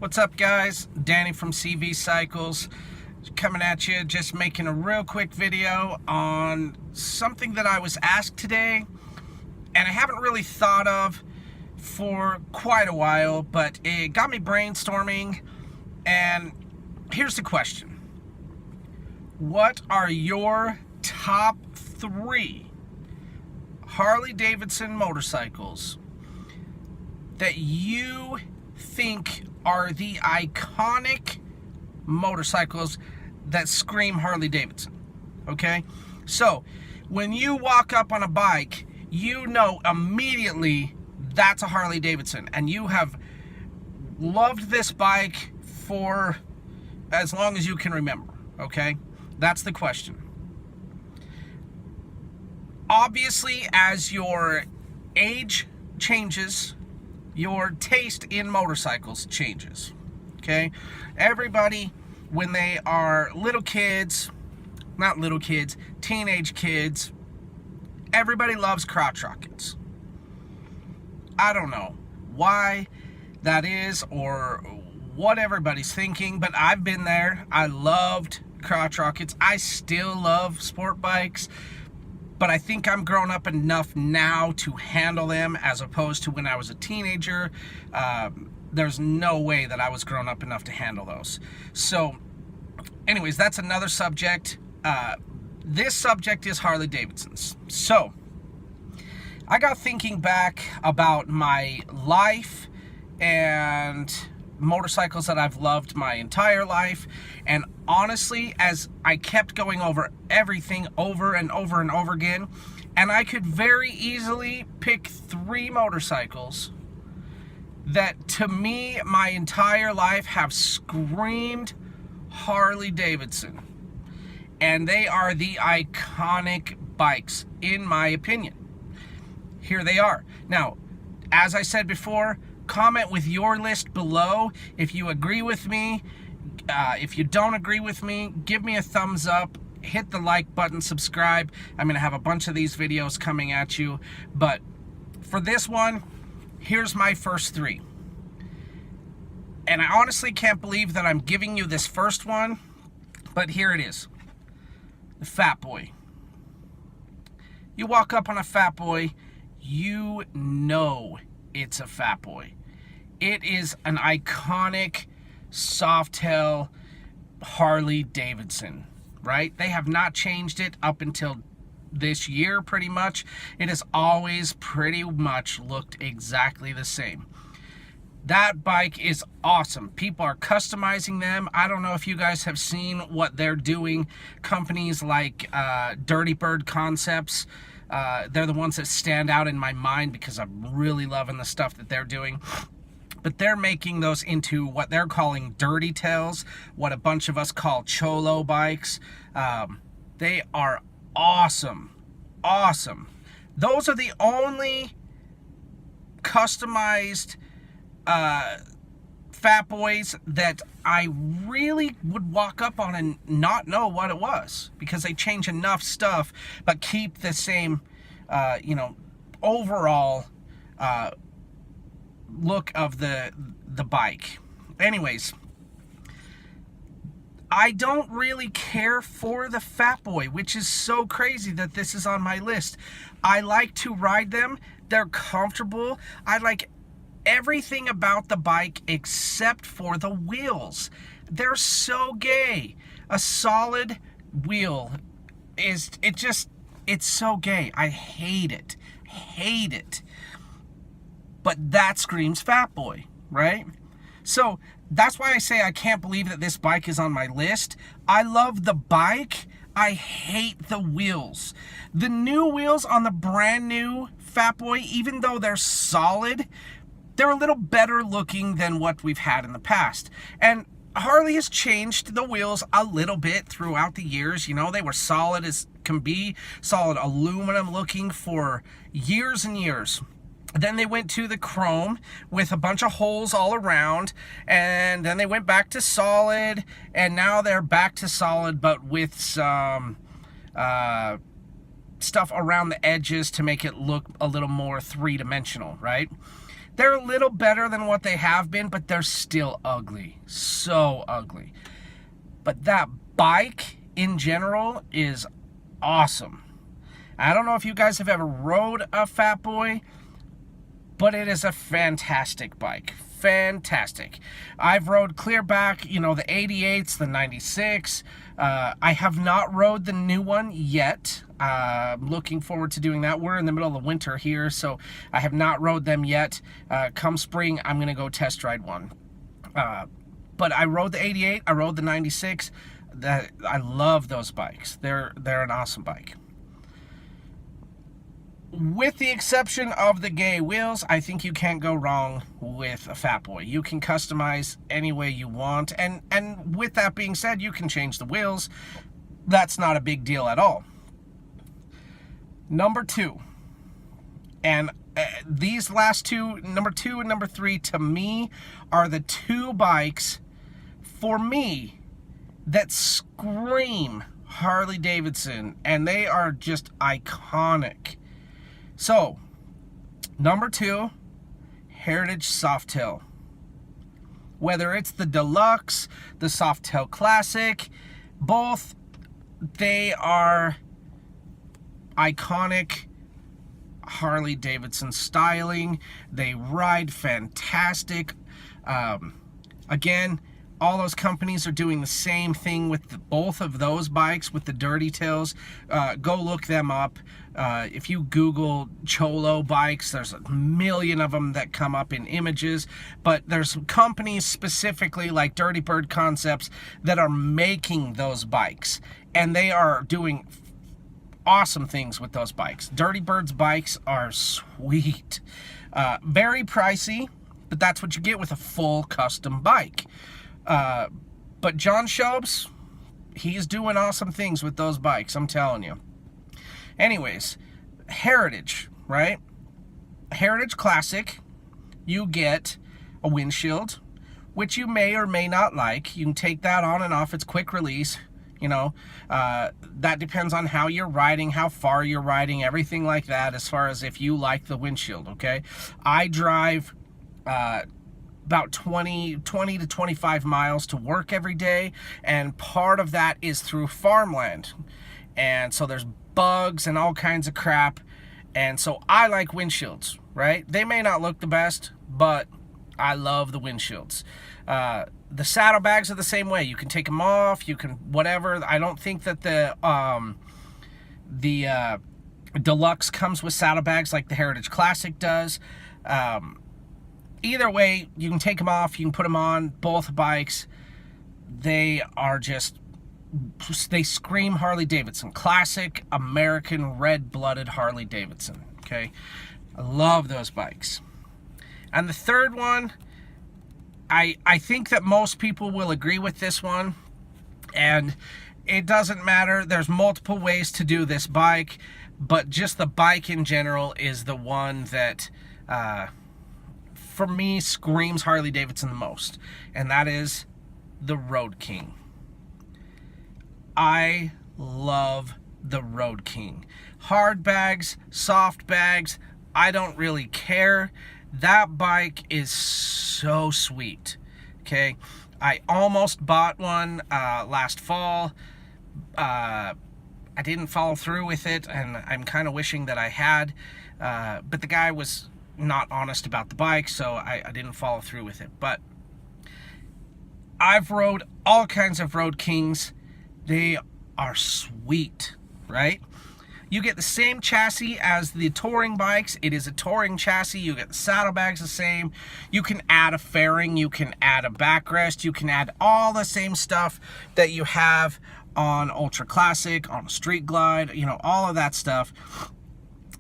What's up, guys? Danny from CV Cycles coming at you, just making a real quick video on something that I was asked today and I haven't really thought of for quite a while, but it got me brainstorming. And here's the question: what are your top 3 Harley Davidson motorcycles that you think are the iconic motorcycles that scream Harley Davidson? Okay, so when you walk up on a bike, you know immediately that's a Harley Davidson, and you have loved this bike for as long as you can remember. Okay, that's the question. Obviously, as your age changes, your taste in motorcycles changes. Okay, everybody, when they are little kids, not little kids, teenage kids, everybody loves crotch rockets. I don't know why that is or what everybody's thinking, but I've been there. I loved crotch rockets. I still love sport bikes, but I think I'm grown up enough now to handle them as opposed to when I was a teenager. There's no way that I was grown up enough to handle those. So anyways, that's another subject. This subject is Harley Davidsons. So I got thinking back about my life and motorcycles that I've loved my entire life, and honestly, as I kept going over everything over and over and over again, and I could very easily pick 3 motorcycles that to me my entire life have screamed Harley Davidson, and they are the iconic bikes in my opinion. Here they are. Now, as I said before, comment with your list below if you agree with me. If you don't agree with me, give me a thumbs up, hit the like button, subscribe. I'm gonna have a bunch of these videos coming at you, but for this one, here's my first 3. And I honestly can't believe that I'm giving you this first one, but here it is. The Fat Boy. You walk up on a Fat Boy, you know it's a Fat Boy. It is an iconic Softail Harley Davidson, right? They have not changed it up until this year, pretty much. It has always pretty much looked exactly the same. That bike is awesome. People are customizing them. I don't know if you guys have seen what they're doing. Companies like Dirty Bird Concepts, they're the ones that stand out in my mind because I'm really loving the stuff that they're doing. But they're making those into what they're calling dirty tails, what a bunch of us call cholo bikes. They are awesome. Awesome. Those are the only customized Fat Boys that I really would walk up on and not know what it was, because they change enough stuff but keep the same overall look of the bike. Anyways, I don't really care for the Fat Boy, which is so crazy that this is on my list. I like to ride them. They're comfortable. I like everything about the bike except for the wheels. They're so gay. A solid wheel it's so gay. I hate it. Hate it. But that screams Fat Boy, right? So that's why I say I can't believe that this bike is on my list. I love the bike. I hate the wheels. The new wheels on the brand new Fat Boy, even though they're solid, they're a little better looking than what we've had in the past. And Harley has changed the wheels a little bit throughout the years. You know, they were solid as can be, solid aluminum looking for years and years. Then they went to the chrome with a bunch of holes all around, and then they went back to solid, and now they're back to solid but with some stuff around the edges to make it look a little more three-dimensional, right? They're a little better than what they have been, but they're still ugly. So ugly. But that bike in general is awesome. I don't know if you guys have ever rode a Fat Boy, but it is a fantastic bike. Fantastic. I've rode clear back, you know, the 88s, the 96. I have not rode the new one yet. Looking forward to doing that. We're in the middle of the winter here, so I have not rode them yet. Come spring, I'm going to go test ride one. But I rode the 88, I rode the 96. I love those bikes. They're an awesome bike. With the exception of the gay wheels, I think you can't go wrong with a Fat Boy. You can customize any way you want, and with that being said, you can change the wheels. That's not a big deal at all. Number 2, and these last two, number 2 and number 3, to me, are the 2 bikes, for me, that scream Harley Davidson, and they are just iconic. So, number 2, Heritage Softail. Whether it's the Deluxe, the Softail Classic, both, they are iconic Harley Davidson styling. They ride fantastic. Again, all those companies are doing the same thing with both of those bikes with the Dirty Tails. Go look them up. If you Google Cholo bikes, there's a million of them that come up in images. But there's companies specifically like Dirty Bird Concepts that are making those bikes. And they are doing awesome things with those bikes. Dirty Bird's bikes are sweet. Very pricey, but that's what you get with a full custom bike. But John Shobes, he's doing awesome things with those bikes, I'm telling you. Anyways, Heritage, right? Heritage Classic, you get a windshield, which you may or may not like. You can take that on and off. It's quick release, you know. That depends on how you're riding, how far you're riding, everything like that, as far as if you like the windshield, okay? I drive about 20 to 25 miles to work every day, and part of that is through farmland, and so there's bugs and all kinds of crap, and so I like windshields, right? They may not look the best, but I love the windshields. The saddlebags are the same way. You can take them off, you can whatever. I don't think that the Deluxe comes with saddlebags like the Heritage Classic does. Either way, you can take them off, you can put them on. Both bikes, they are just, they scream Harley Davidson. Classic American red-blooded Harley Davidson, okay? I love those bikes. And the third one, I think that most people will agree with this one, and it doesn't matter. There's multiple ways to do this bike, but just the bike in general is the one that, for me, screams Harley Davidson the most, and that is the Road King. I love the Road King. Hard bags, soft bags, I don't really care. That bike is so sweet, okay? I almost bought one last fall. I didn't follow through with it, and I'm kind of wishing that I had, but the guy was not honest about the bike, so I didn't follow through with it. But I've rode all kinds of Road Kings. They are sweet, right? You get the same chassis as the touring bikes. It is a touring chassis. You get the saddlebags the same. You can add a fairing. You can add a backrest. You can add all the same stuff that you have on Ultra Classic, on a Street Glide, you know, all of that stuff.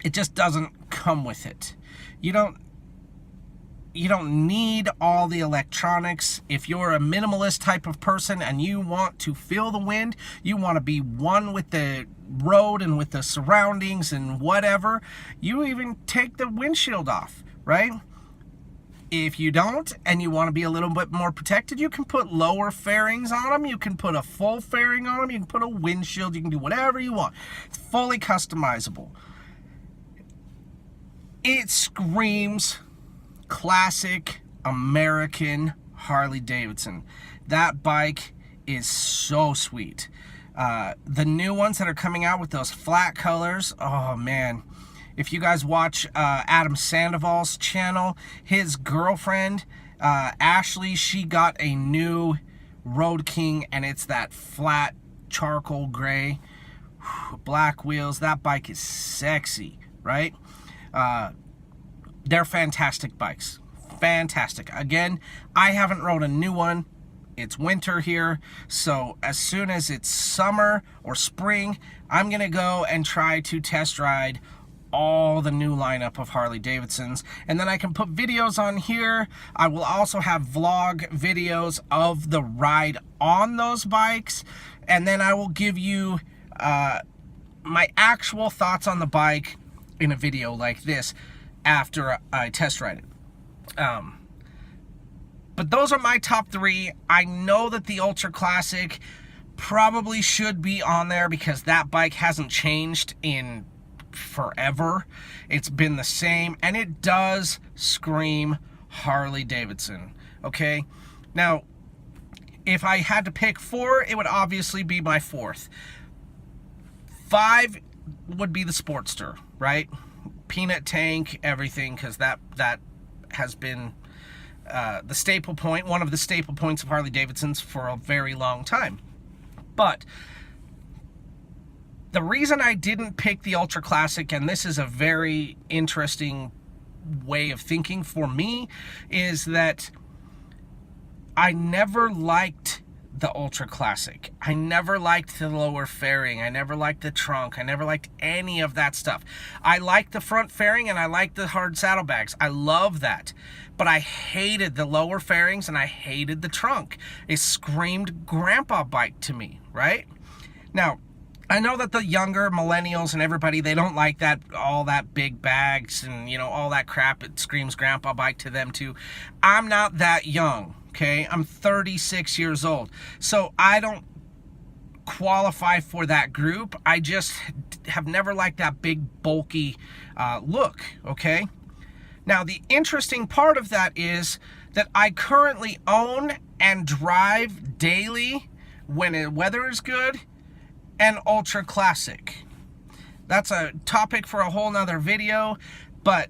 It just doesn't come with it. You don't need all the electronics. If you're a minimalist type of person and you want to feel the wind, you want to be one with the road and with the surroundings and whatever, you even take the windshield off, right? If you don't and you want to be a little bit more protected, you can put lower fairings on them. You can put a full fairing on them. You can put a windshield. You can do whatever you want. It's fully customizable. It screams classic American Harley Davidson. That bike is so sweet. The new ones that are coming out with those flat colors, oh man. If you guys watch Adam Sandoval's channel, his girlfriend, Ashley, she got a new Road King, and it's that flat charcoal gray, black wheels. That bike is sexy, right? They're fantastic bikes. Fantastic. Again, I haven't rode a new one. It's winter here, so as soon as it's summer or spring, I'm going to go and try to test ride all the new lineup of Harley Davidsons, and then I can put videos on here. I will also have vlog videos of the ride on those bikes, and then I will give you my actual thoughts on the bike in a video like this after I test ride it. But those are my top 3. I know that the Ultra Classic probably should be on there because that bike hasn't changed in forever. It's been the same, and it does scream Harley Davidson. Okay, now if I had to pick 4, it would obviously be my 4th. 5 would be the Sportster, right? Peanut tank, everything, because that has been the staple point, one of the staple points of Harley Davidson's for a very long time. But the reason I didn't pick the Ultra Classic, and this is a very interesting way of thinking for me, is that I never liked the Ultra Classic. I never liked the lower fairing. I never liked the trunk. I never liked any of that stuff. I liked the front fairing and I liked the hard saddlebags. I love that. But I hated the lower fairings and I hated the trunk. It screamed grandpa bike to me, right? Now, I know that the younger millennials and everybody, they don't like that, all that big bags and, you know, all that crap. It screams grandpa bike to them too. I'm not that young, okay? I'm 36 years old. So I don't qualify for that group. I just have never liked that big, bulky look, okay? Now, the interesting part of that is that I currently own and drive daily when the weather is good an Ultra Classic. That's a topic for a whole nother video, but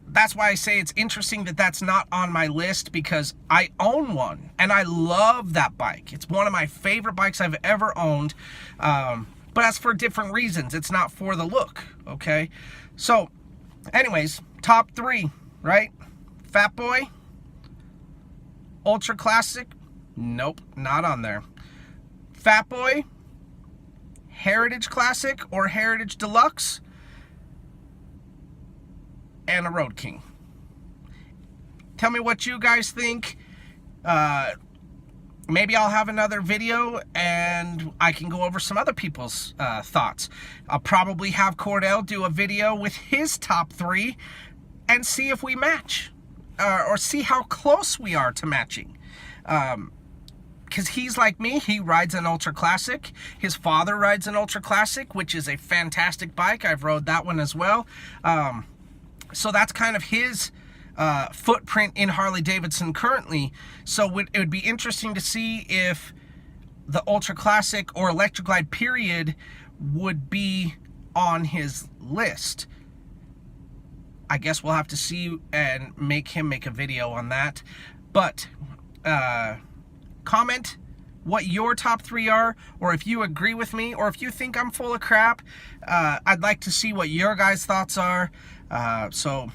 that's why I say it's interesting that that's not on my list, because I own one and I love that bike. It's one of my favorite bikes I've ever owned, but that's for different reasons. It's not for the look, okay? So anyways, top 3, right? Fat Boy, Ultra Classic, nope, not on there. Fat Boy, Heritage Classic or Heritage Deluxe, and a Road King. Tell me what you guys think. Maybe I'll have another video and I can go over some other people's thoughts. I'll probably have Cordell do a video with his top 3 and see if we match, or see how close we are to matching. Because he's like me, he rides an Ultra Classic. His father rides an Ultra Classic, which is a fantastic bike. I've rode that one as well. So that's kind of his footprint in Harley Davidson currently. So it would be interesting to see if the Ultra Classic or Electric Glide period would be on his list. I guess we'll have to see and make him make a video on that. But comment what your top 3 are, or if you agree with me, or if you think I'm full of crap. I'd like to see what your guys' thoughts are. So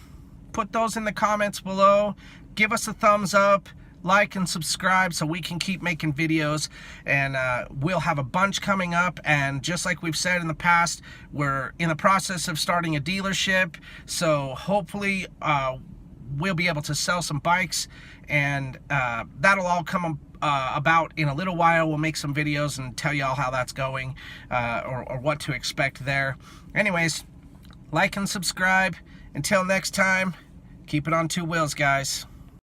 put those in the comments below. Give us a thumbs up, like and subscribe so we can keep making videos, and we'll have a bunch coming up. And just like we've said in the past, we're in the process of starting a dealership, so hopefully we'll be able to sell some bikes, and that'll all come about in a little while. We'll make some videos and tell y'all how that's going, or what to expect there. Anyways, like and subscribe. Until next time, keep it on 2 wheels, guys.